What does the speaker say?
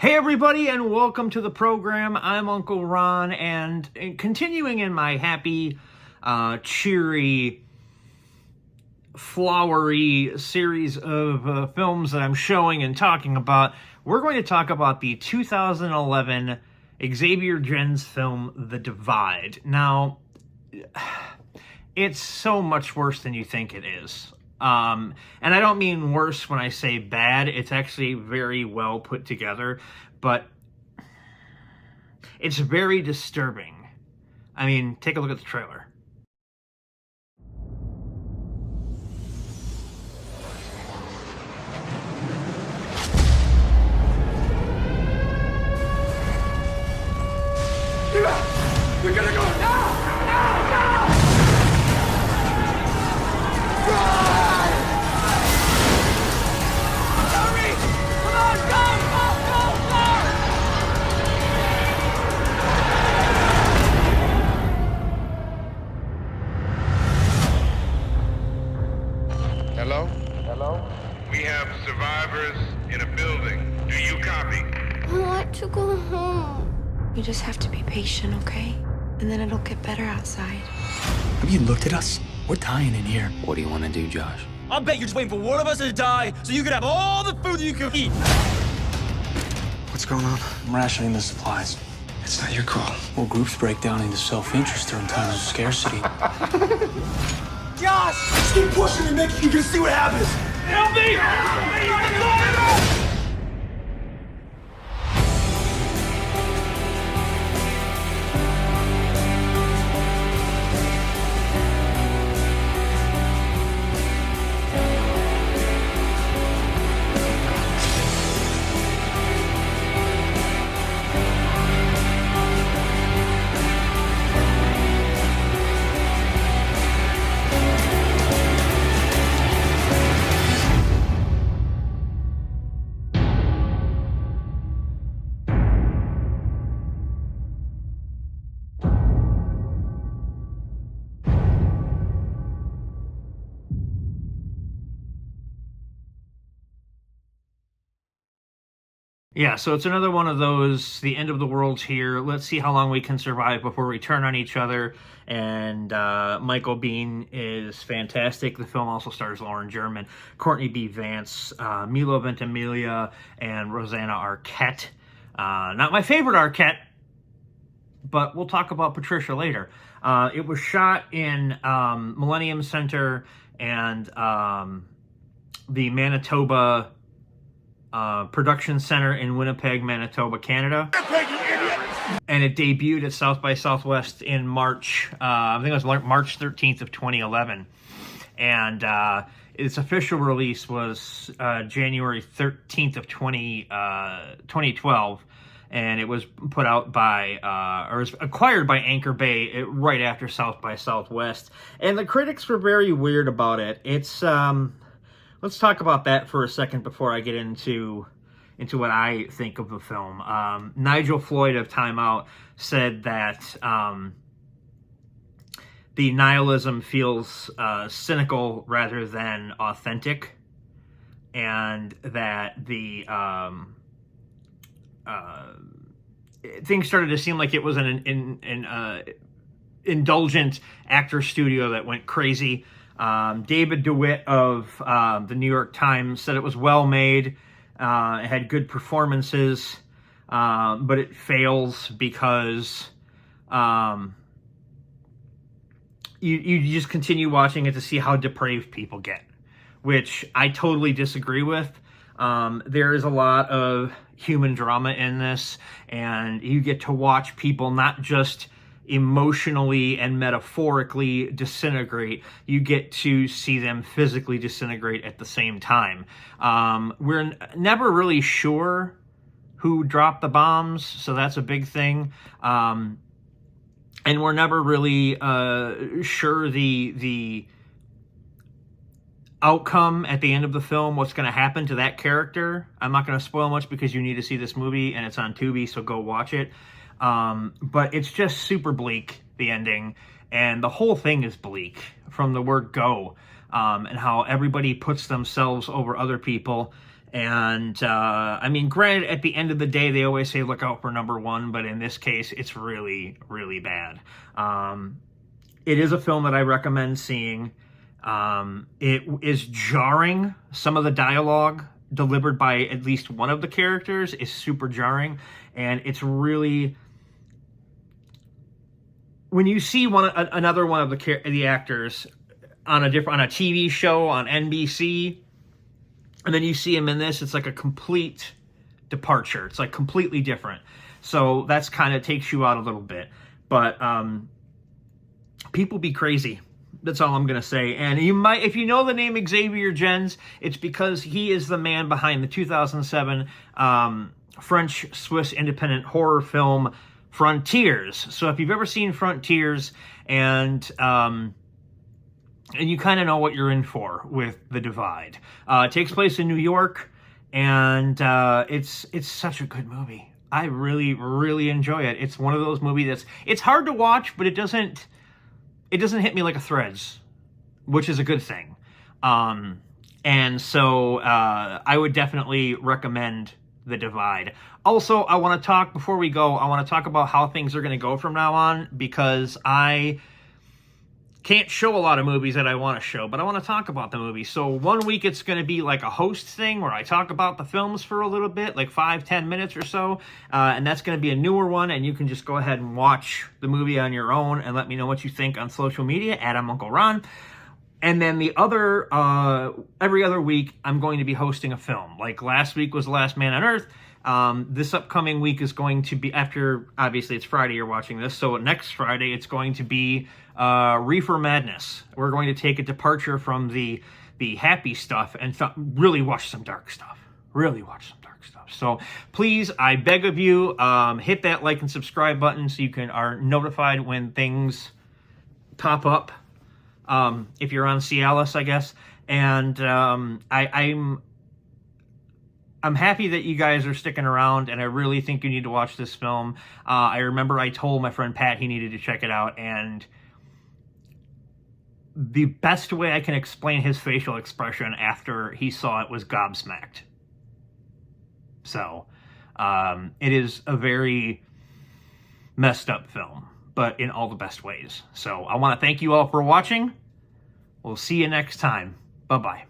Hey everybody, and welcome to the program. I'm Uncle Ron, and continuing in my happy, cheery, flowery series of films that I'm showing and talking about, we're going to talk about the 2011 Xavier Gens film, The Divide. Now, it's so much worse than you think it is. And I don't mean worse when I say bad. It's actually very well put together, but it's very disturbing. I mean, take a look at the trailer. We're gonna go now! Now! Now! Run! Hurry! Come on, go! Hello? Hello? We have survivors in a building. Do you copy? I want to go home. You just have to be patient, okay? And then it'll get better outside. Have you looked at us? We're dying in here. What do you want to do, Josh? I bet you're just waiting for one of us to die so you can have all the food that you can eat. What's going on? I'm rationing the supplies. It's not your call. Well, groups break down into self-interest during times of scarcity. Josh! Keep pushing and making you can see what happens! Help me! Help me! Yeah, so it's another one of those, the end of the world's here. Let's see how long we can survive before we turn on each other. And Michael Biehn is fantastic. The film also stars Lauren German, Courtney B. Vance, Milo Ventimiglia, and Rosanna Arquette. Not my favorite Arquette, but we'll talk about Patricia later. It was shot in Millennium Center and the Manitoba Production Center in Winnipeg, Manitoba, Canada. And it debuted at South by Southwest in March, I think it was March 13th of 2011. And its official release was January 13th of 2012. And it was put out by, or was acquired by Anchor Bay right after South by Southwest. And the critics were very weird about it. It's, let's talk about that for a second before I get into what I think of the film. Nigel Floyd of Time Out said that the nihilism feels cynical rather than authentic, and that the things started to seem like it was an indulgent actor studio that went crazy. David DeWitt of the New York Times said it was well made, it had good performances, but it fails because you just continue watching it to see how depraved people get, which I totally disagree with. There is a lot of human drama in this, and you get to watch people not just emotionally and metaphorically disintegrate, you get to see them physically disintegrate at the same time. We're never really sure who dropped the bombs, so that's a big thing. And we're never really sure the outcome at the end of the film, what's going to happen to that character. I'm not going to spoil much because you need to see this movie, and it's on Tubi, so go watch it. But it's just super bleak, the ending, and the whole thing is bleak from the word go, and how everybody puts themselves over other people, And, I mean, granted, at the end of the day, they always say look out for number one, but in this case, it's really, really bad. It is a film that I recommend seeing. It is jarring. Some of the dialogue delivered by at least one of the characters is super jarring, and it's really... When you see another one of the actors on a TV show on NBC, and then you see him in this, it's like a complete departure. It's like completely different. So that's kind of takes you out a little bit. But people be crazy. That's all I'm going to say. And you might, if you know the name Xavier Gens, it's because he is the man behind the 2007 French-Swiss independent horror film Frontiers. So if you've ever seen Frontiers and you kind of know what you're in for with The Divide. It takes place in New York, and it's such a good movie. I really, really enjoy it. It's one of those movies it's hard to watch, but it doesn't hit me like a Threads, which is a good thing. And so I would definitely recommend The Divide. Also, I want to talk, before we go, I want to talk about how things are going to go from now on, because I can't show a lot of movies that I want to show, but I want to talk about the movie. So 1 week it's going to be like a host thing where I talk about the films for a little bit, like 5-10 minutes or so, and that's going to be a newer one, and you can just go ahead and watch the movie on your own and let me know what you think on social media at Uncle Ron. And then the other, every other week, I'm going to be hosting a film. Like last week was The Last Man on Earth. This upcoming week is going to be, after, obviously it's Friday you're watching this, so next Friday it's going to be Reefer Madness. We're going to take a departure from the happy stuff and really watch some dark stuff. Really watch some dark stuff. So please, I beg of you, hit that like and subscribe button so you are notified when things pop up. If you're on Cialis, I guess. And I'm happy that you guys are sticking around, and I really think you need to watch this film. I remember I told my friend Pat he needed to check it out, and the best way I can explain his facial expression after he saw it was gobsmacked. So, it is a very messed up film, but in all the best ways. So I want to thank you all for watching. We'll see you next time. Bye-bye.